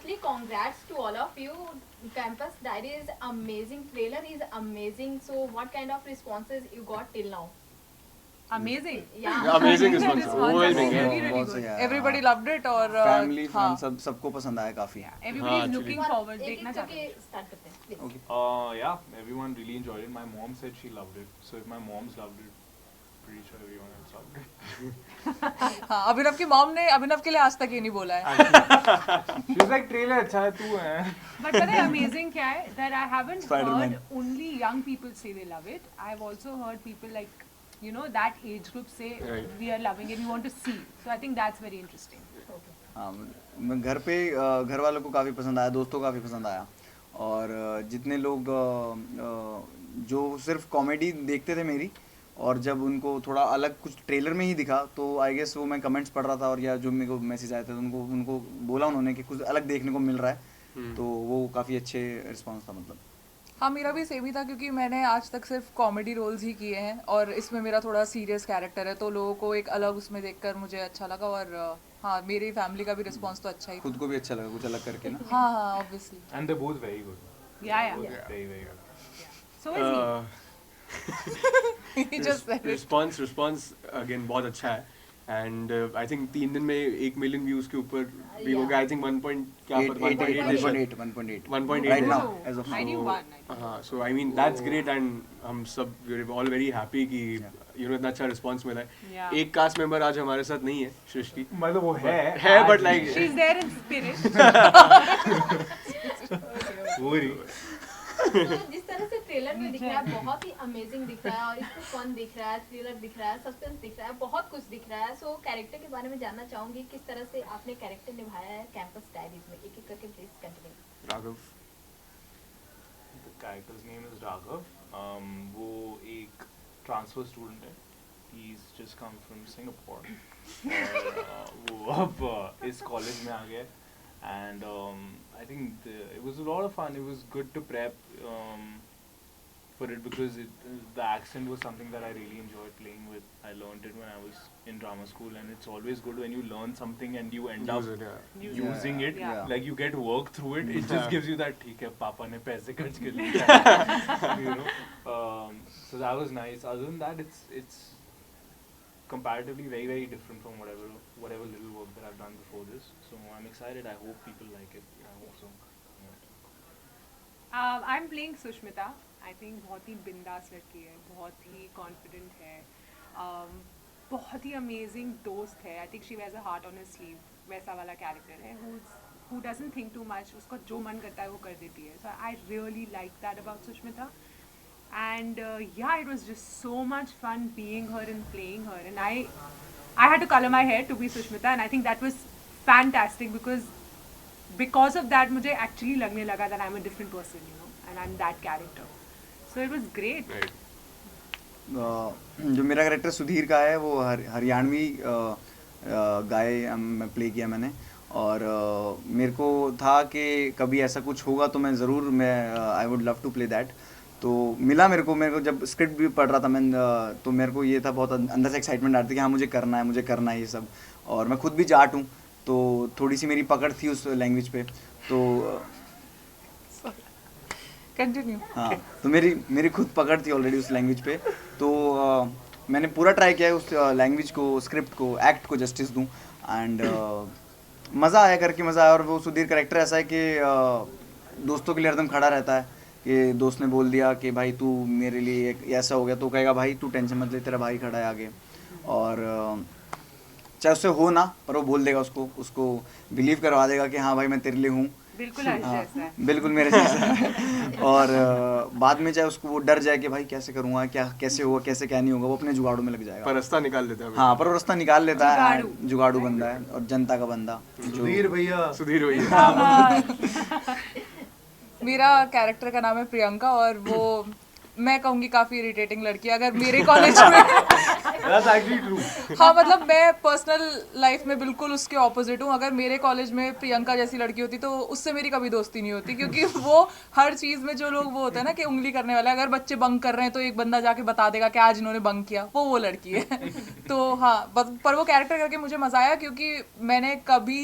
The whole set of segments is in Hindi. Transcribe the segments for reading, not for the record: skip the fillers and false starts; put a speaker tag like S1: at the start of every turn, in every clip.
S1: Firstly, congrats to all of you. Campus Diary is amazing. Trailer is amazing. So, what kind of responses you got till now?
S2: Amazing.
S1: Yeah.
S3: Amazing response.
S2: Response
S3: Overwhelming.
S2: is
S3: Yeah.
S2: really, really
S4: बहुत
S2: good.
S4: सही आया,
S2: Everybody
S4: हाँ।
S2: loved it और
S4: फैमिली
S2: हाँ,
S4: फ्रेंड सबको पसंद आया काफी।
S2: everybody is
S3: actually.
S2: looking forward.
S1: एक
S2: देखना
S1: एक
S2: चाहते
S1: करके
S2: हैं.
S1: start करते हैं. Please.
S4: Okay.
S5: Yeah, everyone really enjoyed it. My mom said she loved it. So if my mom's loved it, pretty sure everyone else loved it.
S2: हाँ, अभिनव की मॉम ने अभिनव के लिए आज तक ये नहीं बोला है.
S5: She was like, trailer अच्छा है, तू है.
S2: But पता है amazing क्या है? That I haven't
S4: Spider-Man.
S2: heard only young people say they love it. I've also heard people like, you know, that age group say
S3: Right.
S2: we are loving it, we want to see. So I think that's very interesting.
S4: हाँ, मैं घर पे घर वालों को काफ़ी पसंद आया, दोस्तों को काफ़ी पसंद आया और जितने लोग जो सिर्फ कॉमेडी देखते थे मेरी और जब उनको थोड़ा अलग कुछ ट्रेलर में ही दिखा तो आई गेस वो मैं कमेंट्स पढ़ रहा था और या जो मेरे को मैसेज आए थे तो उनको बोला उन्होंने कि कुछ अलग देखने को मिल रहा है तो वो काफ़ी अच्छे रिस्पॉन्स था मतलब।
S2: हाँ, मेरा भी सेम ही था क्योंकि मैंने आज तक सिर्फ कॉमेडी रोल्स ही किए हैं और इसमें मेरा थोड़ा सीरियस कैरेक्टर है तो लोगों को एक अलग उसमें देखकर मुझे अच्छा लगा और हाँ, मेरी फैमिली का भी रिस्पांस तो अच्छा ही था.
S4: खुद को भी अच्छा लगा कुछ अलग करके ना।
S2: हाँ हाँ, obviously.
S5: And they're both very good.
S2: Yeah.
S5: Both very, very good.
S2: So is he? He just said it.
S3: Response again बहुत अच्छा है एंड आई थिंक 3 दिन में 1 मिलियन व्यूज के ऊपर भी हो गया. आई थिंक 1 point क्या पर 1.8
S4: 1.8 right now as of
S2: I knew
S4: now.
S2: one.
S3: हाँ, so I mean that's great and हम सब we are all very happy कि यू नो इतना अच्छा रिस्पांस मिला है.
S2: Yeah.
S3: एक कास्ट मेंबर आज हमारे साथ नहीं है, सृष्टि
S5: मतलब वो
S3: है but like
S2: She's there in spirit.
S5: पूरी.
S1: तो जिस तरह से ट्रेलर में दिख रहा है बहुत ही अमेजिंग दिख रहा है और इसमें फन दिख रहा है, थ्रिलर दिख रहा है, सस्पेंस दिख रहा है, बहुत कुछ दिख रहा है. सो कैरेक्टर के बारे में जानना चाहूंगी किस तरह से आपने कैरेक्टर निभाया है कैंपस डायरीज में. एक एक करके please continue.
S3: Raghav.
S5: The character's name is Raghav. वो एक ट्रांसफर स्टूडेंट है. He's just come from Singapore. और वो अब इस कॉलेज में आ गया है. And I think it was a lot of fun. It was good to prep for it because the accent was something that I really enjoyed playing with. I learned it when I was in drama school, and it's always good when you learn something and you end up using it.
S2: Yeah.
S5: Like you get work through it. It just gives you that. ठीक है, पापा ने पैसे खर्च कर लिए. You know. So that was nice. Other than that, it's comparatively very, very different from whatever little work that I've done before this. So I'm excited. I hope people like it. I hope so.
S2: I'm playing Sushmita. I think बहुत ही बिंदास लड़की है, बहुत ही कॉन्फिडेंट है, बहुत ही अमेजिंग दोस्त है. I think she wears a heart on her sleeve. वैसा वाला कैरेक्टर है who doesn't think too much. उसका जो मन करता है वो कर देती है. So I really like that about Sushmita. And yeah, it was just so much fun being her and playing her. And I had to color my hair to be Sushmita, and I think that was fantastic because of that मुझे actually लगने लगा that I'm a different person, you know, and I'm that character. So it was great.
S4: जो मेरा कैरेक्टर सुधीर का है वो हरियाणवी गाय में प्ले किया मैंने और मेरे को था कि कभी ऐसा कुछ होगा तो मैं ज़रूर I would love to play that. तो मिला मेरे को जब स्क्रिप्ट भी पढ़ रहा था मैं तो मेरे को ये था बहुत अंदर से एक्साइटमेंट आ रही थी कि हाँ मुझे करना है ये सब. और मैं खुद भी जाट हूँ तो थोड़ी सी मेरी पकड़ थी उस लैंग्वेज पे. तो
S2: Continue.
S4: हाँ, तो मेरी खुद पकड़ थी ऑलरेडी उस लैंग्वेज पे. तो मैंने पूरा ट्राई किया है उस लैंग्वेज को, स्क्रिप्ट को, एक्ट को जस्टिस दूँ. एंड मज़ा आया. और वो सुधीर कैरेक्टर ऐसा है कि दोस्तों के लिए हरदम खड़ा रहता है कि दोस्त ने बोल दिया कि भाई तू मेरे लिए ऐसा हो गया तो कहेगा भाई तू टेंशन मत ले, तेरा भाई खड़ा है आगे. और चाहे उससे हो ना पर वो बोल देगा, उसको बिलीव करवा देगा कि हाँ भाई मैं तेरे लिए हूँ.
S2: बिल्कुल जैसा है.
S4: बिल्कुल मेरे जैसा है. और बाद में चाहे उसको वो डर जाए कि भाई कैसे करूँगा, क्या कैसे होगा, कैसे क्या नहीं होगा, वो अपने जुगाड़ों में लग जाएगा.
S3: पर रास्ता निकाल देता है.
S4: हाँ, पर वो रास्ता निकाल लेता है. जुगाड़ू बंदा है और जनता का बंदा.
S5: सुधीर भैया.
S2: मेरा कैरेक्टर का नाम है प्रियंका और वो मैं कहूँगी काफ़ी इरिटेटिंग लड़की है. अगर मेरे कॉलेज में
S5: That's actually true.
S6: हाँ मतलब मैं पर्सनल लाइफ में बिल्कुल उसके ऑपोजिट हूँ. अगर मेरे कॉलेज में प्रियंका जैसी लड़की होती तो उससे मेरी कभी दोस्ती नहीं होती, क्योंकि वो हर चीज़ में जो लोग वो होते हैं ना कि उंगली करने वाला, अगर बच्चे बंक कर रहे हैं तो एक बंदा जाके बता देगा कि आज इन्होंने बंक किया, वो लड़की है. तो हाँ, पर वो कैरेक्टर करके मुझे मजा आया, क्योंकि मैंने कभी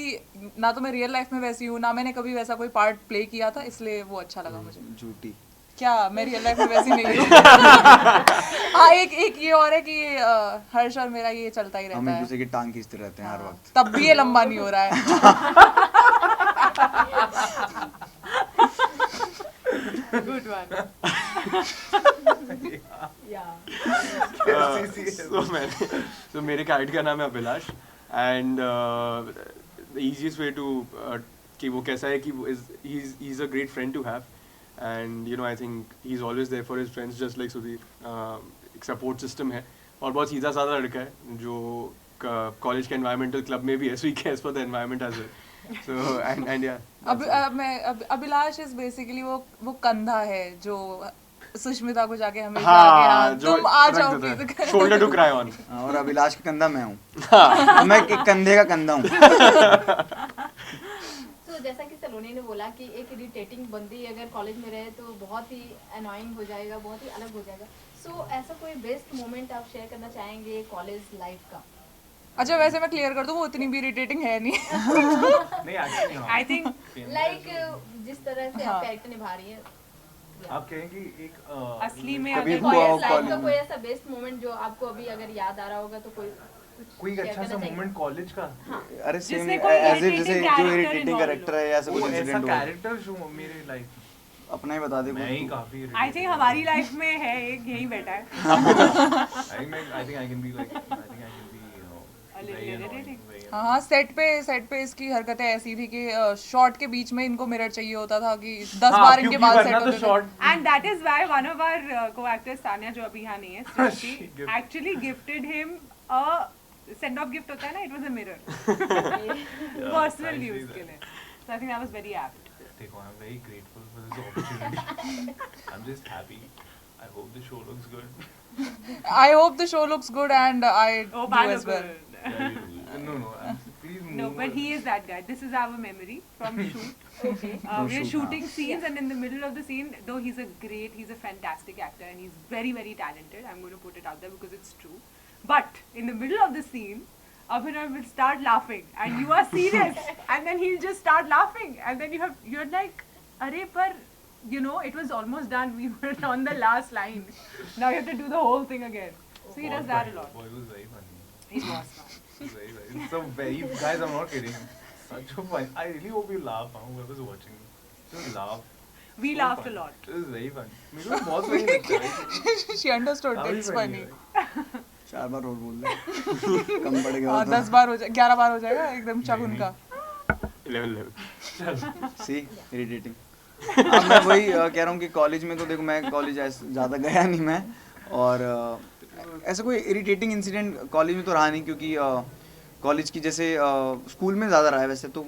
S6: ना तो मैं रियल लाइफ में वैसी हूँ, ना मैंने कभी वैसा कोई पार्ट प्ले किया था, इसलिए वो अच्छा लगा मुझे.
S4: झूठी.
S6: क्या मैं रियल लाइफ में वैसी नहीं हूँ. हाँ, एक ये और है कि हर्ष और मेरा ये चलता ही
S4: हम
S6: रहता
S4: एक
S6: है,
S4: दूसरे की टांग खींचते रहते हैं हर वक्त.
S6: तब भी ये लंबा नहीं हो रहा है.
S2: Good one.
S3: So मेरे कैरेक्टर का नाम है Abhilash, and the easiest way to कि वो कैसा है कि he is a great friend to have, and you know I think he is always there for his friends just like Sudhir. एक सपोर्ट सिस्टम है और बहुत सीधा साधा लड़का है जो कॉलेज के एनवायरमेंटल क्लब में भी है, so he cares for the environment as well. So and yeah
S6: Abhilash is basically वो कंधा है जो सुष्मिता को जाके हमेशा
S3: हाँ,
S6: आके,
S3: जो
S6: तुम आ
S3: रख
S6: जाओ
S3: देता है.
S6: Please.
S3: Shoulder to cry on.
S4: और अभिलाष का कंधा मैं हूँ. मैं एक कंधे का कंधा हूँ.
S1: तो जैसा कि सलोनी ने बोला कि एक इरिटेटिंग बंदी अगर कॉलेज में रहे तो बहुत ही अनोइंग हो जाएगा, बहुत ही अलग हो जाएगा. सो ऐसा कोई बेस्ट मोमेंट आप शेयर करना चाहेंगे कॉलेज लाइफ का?
S6: अच्छा, वैसे मैं क्लियर कर दूं, वो इतनी भी इरिटेटिंग है नहीं.
S5: नहीं actually हाँ.
S2: I think
S1: लाइक जिस तरह से
S6: हाँ.
S1: आप कैरेक्टर निभा रही है,
S5: आप कहें कि एक
S2: असली में
S4: कभी
S2: अगर
S4: हुआ हो
S1: लाइफ
S4: कॉलेज
S1: का
S4: में.
S1: कोई ऐसा बेस्ट मोमेंट जो आपको अभी अगर याद आ रहा होगा तो कोई
S5: कोई
S1: share
S5: अच्छा
S1: करना
S5: सा
S1: चाहेंगे?
S5: मोमेंट कॉलेज का.
S4: अरे सेम
S2: जिसमें कोई
S4: एज
S2: irritating
S4: जैसे जो
S2: character
S4: इरिटेटिंग
S2: involved
S4: कैरेक्टर है या ऐसा
S5: वो
S4: कुछ
S5: ऐसा
S4: इंसिडेंट हुआ.
S5: कैरेक्टर जो मेरे लाइफ
S4: अपना ही बता दे
S5: मैं ही
S4: कुछ.
S5: काफी
S2: I think हमारी लाइफ में है एक, यही बैठा है.
S5: I think I can be like
S2: A little irritating.
S6: हाँ, सेट पे इसकी हरकतें ऐसी थी कि शॉट के बीच में इनको मिरर चाहिए होता था कि 10 बार इनके बाल सेट होते थे.
S5: Short
S2: And that is why one of our co-actors, Tanya, जो अभी यहाँ नहीं है, Srishti,
S5: Gift.
S2: actually gifted him a send-off gift होता है ना, it was a mirror. Personal
S5: thanks,
S2: use के लिए. So I think that was very apt.
S5: देखो I'm very grateful for this opportunity. I'm just happy. I hope the show looks good.
S6: I hope the show looks good and I
S2: Oh,
S6: do as well.
S5: No, please move.
S2: No, but he is that guy. This is our memory from shoot.
S1: Okay.
S2: We're shooting scenes, and in the middle of the scene, though he's a fantastic actor, and he's very, very talented. I'm going to put it out there because it's true. But in the middle of the scene, Abhinav will start laughing, and you are serious, and then he'll just start laughing, and then you're like, "Arey, par, you know, it was almost done. We were on the last line. Now you have to do the whole thing again." So he does that a lot.
S5: Boy, it was very funny.
S2: He's awesome.
S5: It was very. So very guys, I'm not kidding. Such a fun. I really hope you laugh. Whoever's watching, just laugh.
S2: We
S5: So
S2: laughed
S5: fun.
S2: a lot.
S5: It was very fun. मेरे को बहुत funny लगता है.
S6: She understood.
S5: काफी
S6: It's
S5: funny
S6: funny.
S5: है.
S4: 4 बार और बोल दे. कम पड़ गया.
S6: हाँ, 10 बार हो जाए, 11 बार हो जाएगा एकदम शगुन का.
S3: 11.
S4: सी इरिटेटिंग. अब मैं वही कह रहा हूँ कि कॉलेज में तो देखो मैं कॉलेज ज़्यादा गया नहीं मैं, और ऐसा कोई इरिटेटिंग इंसिडेंट कॉलेज में तो रहा नहीं, क्योंकि कॉलेज की जैसे स्कूल में ज़्यादा रहा है वैसे तो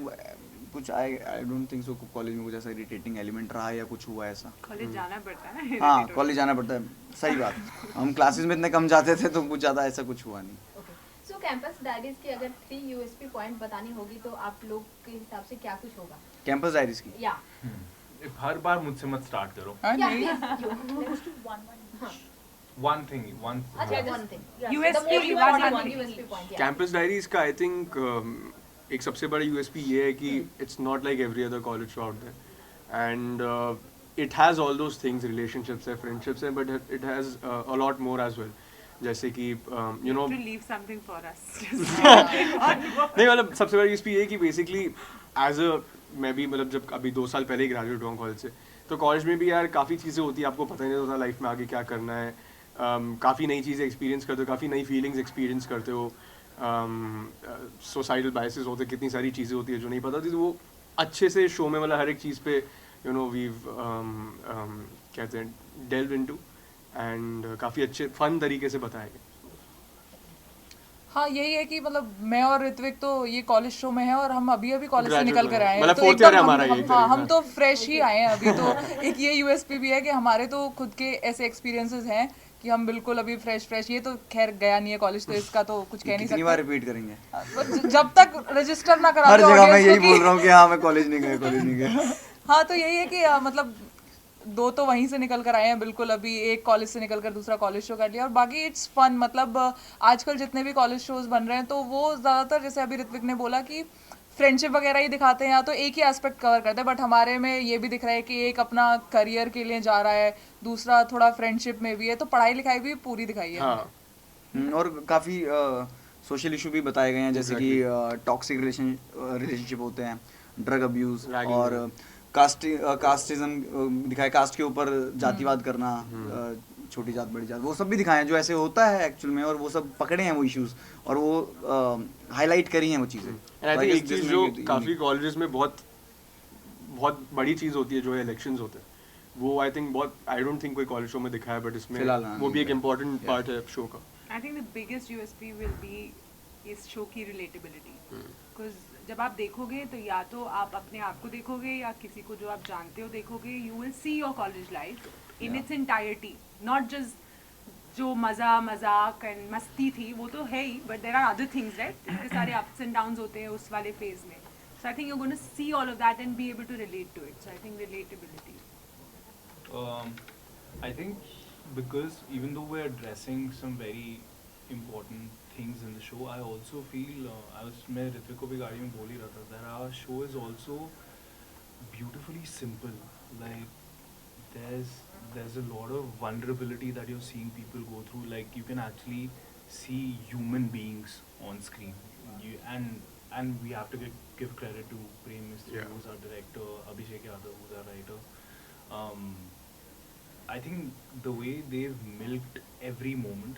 S4: कुछ. I don't think so college में कुछ ऐसा इरिटेटिंग एलिमेंट रहा या कुछ हुआ ऐसा.
S2: कॉलेज जाना पड़ता है ना.
S4: हाँ, कॉलेज जाना पड़ता है, सही बात. हम क्लासेस में इतने कम जाते थे तो कुछ ज़्यादा ऐसा कुछ हुआ नहीं.
S1: Okay. So कैंपस डायरीज की अगर 3 USP पॉइंट बतानी होगी तो आप लोग के हिसाब से क्या कुछ होगा?
S4: कैंपस डायरीज की
S1: या
S5: हर बार मुझसे मत स्टार्ट करो.
S6: हाँ,
S1: या
S6: नहीं.
S1: let's do one.
S5: One thing, one.
S1: अच्छा, one thing.
S2: USP,
S1: The most
S2: one
S1: important
S2: thing.
S1: USP point. Yeah.
S3: Campus diaries का आई थिंक एक सबसे बड़ा यूएसपी ये है कि it's not like every other college show out there, and it has all those things, relationships है, फ्रेंडशिप्स है, but it has a lot more as well. जैसे कि you know
S2: To leave something for us.
S3: नहीं मतलब सबसे बड़ा यूएसपी ये है कि बेसिकली एज अ मैं भी मतलब जब अभी 2 साल पहले ही ग्रेजुएट हुआ कॉलेज से, तो कॉलेज में भी यार काफ़ी चीज़ें होती है, आपको पता ही नहीं होता लाइफ में आगे क्या करना है. काफ़ी नई चीज़ें एक्सपीरियंस करते हो, काफ़ी नई फीलिंग्स एक्सपीरियंस करते हो. सोसाइटल बायसेस होते, कितनी सारी चीज़ें होती है जो नहीं पता थी, तो वो अच्छे से शो में मतलब हर एक चीज़ पे यू नो वीव कहते हैं डेल्व इनटू, एंड काफ़ी अच्छे फन तरीके से बताया गया.
S6: हाँ, यही है कि मतलब मैं और ऋत्विक तो ये कॉलेज शो में है और हम अभी कॉलेज से
S3: Graduate
S6: निकल कर
S3: हुए हैं.
S6: आए हैं,
S3: मतलब
S6: तो
S3: fourth year
S6: एकदम
S3: है हमारा ये,
S6: हाँ, हम
S3: हाँ.
S6: तो फ्रेश ही आए हैं अभी. तो एक ये यूएसपी भी है कि हमारे तो खुद के ऐसे एक्सपीरियंसेस हैं कि हम बिल्कुल अभी फ्रेश ये तो खैर गया नहीं है कॉलेज, तो इसका तो कुछ कह नहीं
S4: कितनी बार
S6: सकते।
S4: रिपीट करेंगे?
S6: बट जब तक रजिस्टर ना करा
S4: हर
S6: दो
S4: जगह मैं
S6: audience
S4: यही
S6: को
S4: बोल
S6: कि-
S4: रहा हूँ कि हाँ मैं कॉलेज नहीं गया।
S6: हाँ तो यही है कि मतलब 2 तो वहीं से निकल कर आए हैं बिल्कुल, अभी एक कॉलेज से निकल कर दूसरा कॉलेज शो कर लिया, और बाकी इट्स फन। मतलब आजकल जितने भी कॉलेज शोज बन रहे हैं तो वो ज़्यादातर जैसे अभी ऋत्विक ने बोला कि फ्रेंडशिप वगैरह ही दिखाते हैं, या तो एक ही एस्पेक्ट कवर करते हैं, बट हमारे में ये भी दिख रहा है कि एक अपना करियर के लिए जा रहा है, दूसरा थोड़ा फ्रेंडशिप में भी है, तो पढ़ाई लिखाई भी पूरी दिखाई है।
S3: हाँ
S4: और काफ़ी सोशल इशू भी बताए गए हैं, जैसे कि टॉक्सिक रिलेशनशिप होते हैं, ड्रग अब्यूज़,
S3: Ragging
S4: और कास्टिज्म दिखाए, कास्ट के ऊपर जातिवाद करना, छोटी जात बड़ी जात, वो सब भी दिखाए हैं जो ऐसे होता है एक्चुअल में, और वो सब पकड़े हैं वो इश्यूज, और वो हाईलाइट करी हैं वो चीज़ें।
S3: एंड आई थिंक एक चीज़ जो काफ़ी कॉलेजेस में बहुत बड़ी चीज़ होती है जो है इलेक्शंस होते हैं, वो आई थिंक बहुत, आई डोंट थिंक कोई कॉलेज शो में दिखा है, बट इसमें
S4: फिलहाल हाँ,
S3: वो भी एक
S4: नहीं
S3: इम्पोर्टेंट
S4: है।
S3: पार्ट है शो का।
S2: I think the biggest USP will be इस शो की रिलेटेबिलिटी, बिकॉज जब आप देखोगे तो या तो आप अपने आप को देखोगे या किसी को जो आप जानते हो देखोगे, you will see your college life in its entirety, not just जो मजाक एंड मस्ती थी वो तो है ही, but there are other things right, इतने सारे अप्स एंड डाउन्स होते हैं उस वाले फेज में। So I think you gonna see all of that and be able to relate to it, so I think relatability.
S5: I think because even though we're addressing some very important things in the show, I also feel मैं ऋत्विक को भी गाड़ी में बोल ही रहा था that our show is also beautifully simple. Like there's a lot of vulnerability that you're seeing people go through. Like you can actually see human beings on screen. And we have to give credit to Prem Mistry,
S3: Yeah.
S5: who's our director, Abhishek Yadav, who's our writer. I think the way they've milked every moment,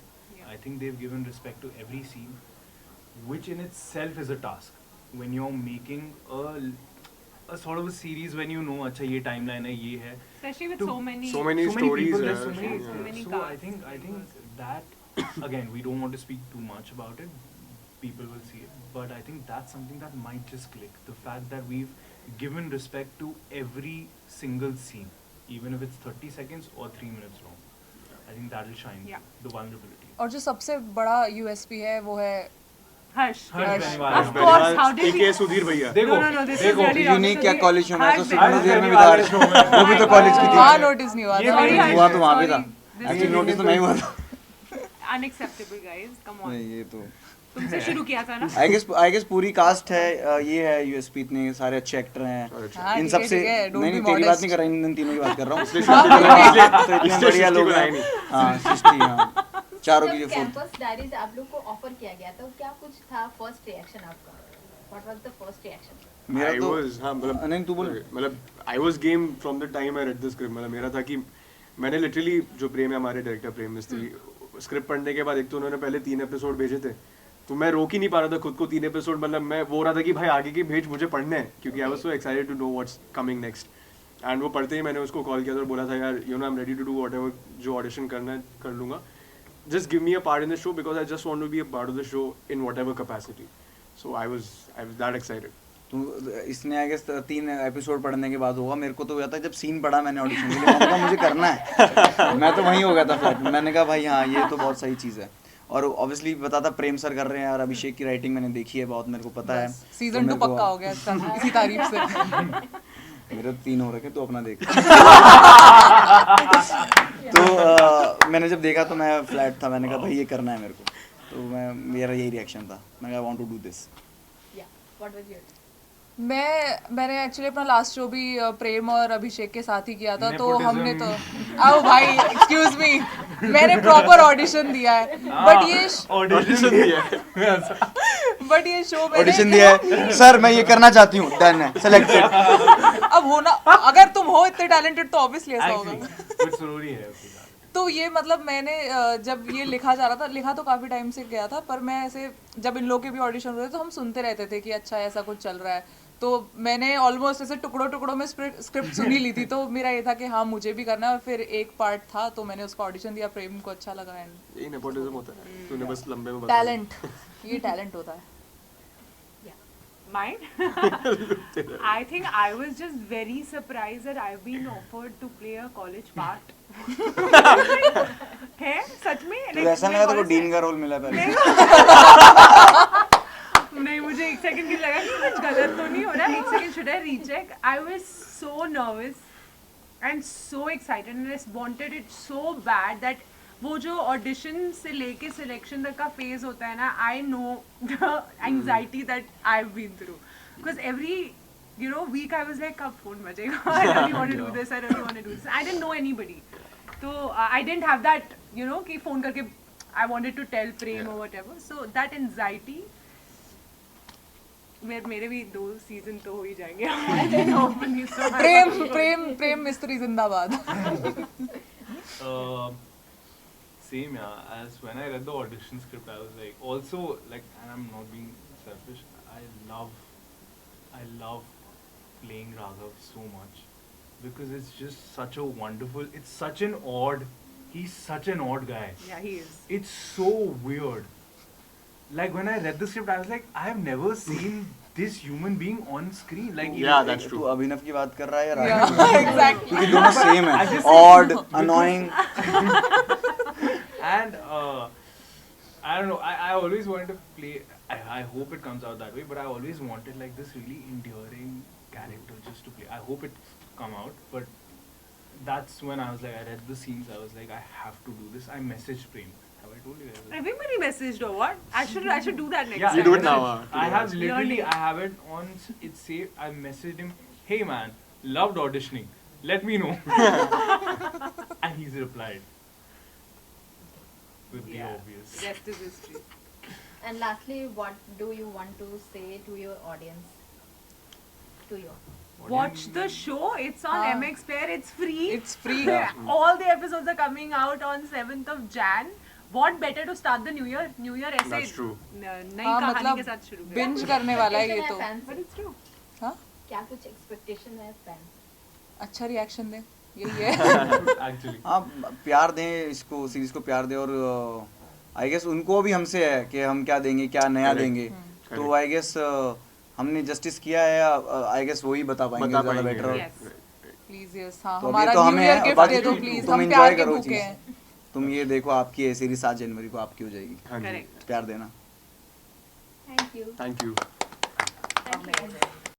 S5: I think they've given respect to every scene, which in itself is a task. When you're making a sort of a series, when you know, अच्छा ये timeline है, ये है.
S2: Especially with
S5: To-
S2: so many
S3: so many stories,
S5: people,
S3: yeah,
S5: there's so many.
S3: yeah.
S2: So many
S5: So I
S2: casts.
S5: think that again, we don't want to speak too much about it. People will see it, but I think that's something that might just click. The fact that we've given respect to every single scene, even if it's 30 seconds or 3 minutes long. I think that'll shine.
S2: Yeah.
S5: The vulnerability.
S6: और जो सबसे बड़ा यूएसपी है वो है
S2: Harsh.
S6: Harsh.
S2: Of course, how did
S3: AK Sudhir भैया।
S5: देखो,
S2: No, this is
S5: देखो,
S2: really wrong.
S4: यूनिक
S2: So
S4: क्या
S2: the-
S4: कॉलेज शो में तो
S2: Harsh
S4: सिर्फ
S2: Bedi-
S4: नजर में
S5: वाले
S4: धार,
S5: show में।
S4: वो भी तो कॉलेज की थी।
S6: वहाँ नोटिस नहीं हुआ
S5: ये
S6: था।
S2: Sorry, Harsh,
S4: हुआ तो वहाँ पे था,
S2: sorry. This
S4: actually
S2: is
S4: notice तो नहीं हुआ था।
S2: unacceptable, guys. Come on.
S4: नहीं, ये तो
S2: तुमसे शुरू किया था ना?
S4: आई गेस पूरी कास्ट है, ये है यूएसपी, इतने सारे अच्छे एक्टर हैं
S6: हाँ,
S4: इन
S6: ठीक
S4: सब
S6: है,
S4: से।
S6: ठीक है, don't
S4: नहीं
S6: be
S4: तेरी बात
S6: modest.
S4: नहीं कर रहा, इन तीनों की बात कर रहा हूँ।
S3: इसलिए
S4: तो इतने
S3: इसलिए
S4: बढ़िया
S3: सृष्टि
S4: लोग
S3: को
S4: हैं।
S3: लाए नहीं।
S4: हाँ सृष्टि, हाँ चारों की
S1: जब
S4: जो फोर्थ।
S1: कैंपस डायरीज आप लोग को ऑफर किया गया तो क्या कुछ था फर्स्ट रिएक्शन आपका? What was the first reaction?
S4: मेरा
S3: I
S4: तो
S3: was, हाँ मतलब
S4: नहीं तू बोल।
S3: मतलब I was game from the time I read the script। मतलब मेरा था कि मैंने लिटरली, जो प्रेम है हमारे डायरेक्टर प्रेम मिस्त्री, स्क्रिप्ट पढ़ने के बाद एक तो उन्होंने पहले 3 एपिसोड भेजे थे, तो मैं रोक ही नहीं पा रहा था खुद को 3 एपिसोड, मतलब मैं वो रहा था कि भाई आगे की भेज, मुझे पढ़ने हैं, क्योंकि I was so excited to know what's coming next. And वो पढ़ते ही मैंने उसको कॉल किया था और बोला था यार you know I am ready to do whatever, जो ऑडिशन करना है कर लूँगा, just give me a part in the show because I just want to be a part of the show in whatever capacity. So I was that excited.
S4: तो इसने आई गेस 3 एपिसोड पढ़ने के बाद होगा, मेरे को तो हुआ था जब सीन पढ़ा मैंने ऑडिशन के लिए, मैंने कहा मुझे करना है। मैं तो वहीं हो गया था फ्लैट में, मैंने कहा भाई हाँ ये तो बहुत सही चीज़ है। और ऑब्वियसली पता था प्रेम सर कर रहे हैं, और अभिषेक की राइटिंग मैंने देखी है बहुत, मेरे को पता है।
S6: सीजन 2 पक्का हो गया इसका इसी तारीफ से।
S4: मेरे 3 हो रखे, तो अपना देख। तो मैंने जब देखा तो मैं फ्लैट था, मैंने कहा भाई ये करना है मेरे को, तो मेरा यही रिएक्शन था, मैंने कहा I want to do this.
S1: या व्हाट वाज योर?
S6: मैंने एक्चुअली अपना लास्ट शो भी प्रेम और अभिषेक के साथ ही किया था, तो
S5: Nepotism.
S6: हमने तो आओ भाई एक्सक्यूज मी, मैंने प्रॉपर ऑडिशन दिया है,
S3: Audition दिया है।
S6: बट ये शो
S4: ऑडिशन दिया है, सर मैं ये करना चाहती हूँ, डन है, सिलेक्टेड।
S6: अब होना, अगर तुम हो इतने टैलेंटेड तो ऑब्वियसली ऐसा होगा।
S5: कुछ जरूरी है उसके साथ।
S6: तो ये मतलब मैंने जब ये लिखा जा रहा था, लिखा तो काफ़ी टाइम से गया था, पर मैं ऐसे जब इन लोग के भी ऑडिशन हो रहे थे तो हम सुनते रहते थे कि अच्छा ऐसा कुछ चल रहा है, तो मैंने ऑलमोस्ट ऐसे टुकड़ों टुकड़ों में स्क्रिप्ट सुनी ली थी, तो मेरा ये था कि हाँ मुझे भी करना है, और फिर एक पार्ट था तो मैंने उसका ऑडिशन दिया, प्रेम को अच्छा लगा, एंड
S3: यही नेपोटिज्म होता है, तूने बस लंबे में बता
S6: टैलेंट, ये टैलेंट होता है।
S2: Mine? I think I was just very surprised that I've been offered to play a college part है सच में
S4: तो ऐसा लगा तेरे को डीन का रोल मिला पहले?
S2: नहीं, मुझे एक सेकंड के लिए लगा कि कुछ गलत तो नहीं हो रहा है। एक second, should I recheck? I was so nervous and so excited and I wanted it so bad that वो जो ऑडिशन से लेके सिलेक्शन तक का फेज होता है ना, I know the anxiety that I have been through because every week I was like कब फोन बजेगा, I really want to do this, I really want to do this. I didn't know anybody, तो I didn't have that कि फोन करके I wanted to tell Prem or whatever. So that anxiety, मेरे भी 2 सीजन तो हो ही जाएंगे. I don't know, please, so
S6: प्रेम मिस्त्री जिंदाबाद.
S5: Same, yeah. As when I read the audition script, I was like, also like, and I'm not being selfish. I love playing Raghav so much because it's just such a wonderful. It's such an odd. He's such an odd guy.
S2: yeah, he is.
S5: It's so weird. Like when I read the script, I was like, I have never seen this human being on screen. Like
S3: Yeah, that's
S4: तू
S3: true.
S4: अभिनव की बात कर रहा है या
S6: Yeah,
S4: राघव?
S6: exactly.
S4: क्योंकि दोनों सेम
S5: I
S4: है,
S5: just-
S4: odd, annoying.
S5: and I don't know. I always wanted to play. I hope it comes out that way. But I always wanted like this really endearing character just to play. I hope it's come out. But that's when I was like, I read the scenes. I was like, I have to do this. I messaged Prem. Have I told you guys?
S2: Everybody messaged or what? I should do that next
S5: Yeah,
S2: time.
S3: You do it now,
S5: I have
S3: today.
S5: literally. I have it on. It's saved. I messaged him. Hey man, loved auditioning. Let me know. And he's replied with the
S2: Yeah.
S5: obvious.
S2: Rest is history.
S1: And lastly, what do you want to say to your audience? To you.
S5: What do you
S2: Watch the
S5: mean?
S2: show. It's on
S6: Ah.
S2: MX Player. It's free.
S6: It's free.
S2: All the episodes are coming out on 7th of Jan. What better to start the new year? New year ऐसे
S3: That's true.
S2: नई
S6: हाँ,
S2: कहानी
S6: मतलब
S2: के साथ शुरू करें.
S6: बिंज करने वाला है ये तो.
S1: Fans
S2: But it's true.
S6: हाँ,
S1: क्या कुछ एक्सपेक्टेशन है फैंस?
S6: अच्छा रिएक्शन दे, यही है.
S5: Actually.
S4: आप प्यार दें इसको, सीरीज को प्यार दें और आई गेस उनको भी हमसे है कि हम क्या देंगे, क्या नया
S3: Correct.
S4: देंगे. तो आई गेस हमने जस्टिस किया है, आई गेस वही बता पाएंगे
S3: बता
S4: ज़्यादा
S3: पाएंगे.
S4: बेटर.
S2: Yes.
S6: प्लीज यस, हाँ,
S4: तो अभी
S6: हमारा
S4: तो
S6: न्यू
S4: हमें
S6: ईयर
S4: है,
S6: गिफ्ट
S4: बाकी
S6: दे दो
S4: तुम-
S6: प्लीज.
S4: तुम
S6: हम
S4: enjoy
S6: प्यार के
S4: करो
S6: भूखे
S4: चीज़.
S6: हैं.
S4: तुम ये देखो आपकी ये सीरीज 7 जनवरी को आपकी हो जाएगी.
S3: हाँ जी.
S2: Correct.
S4: प्यार देना.
S1: Thank you.
S3: Thank you.
S1: Thank you.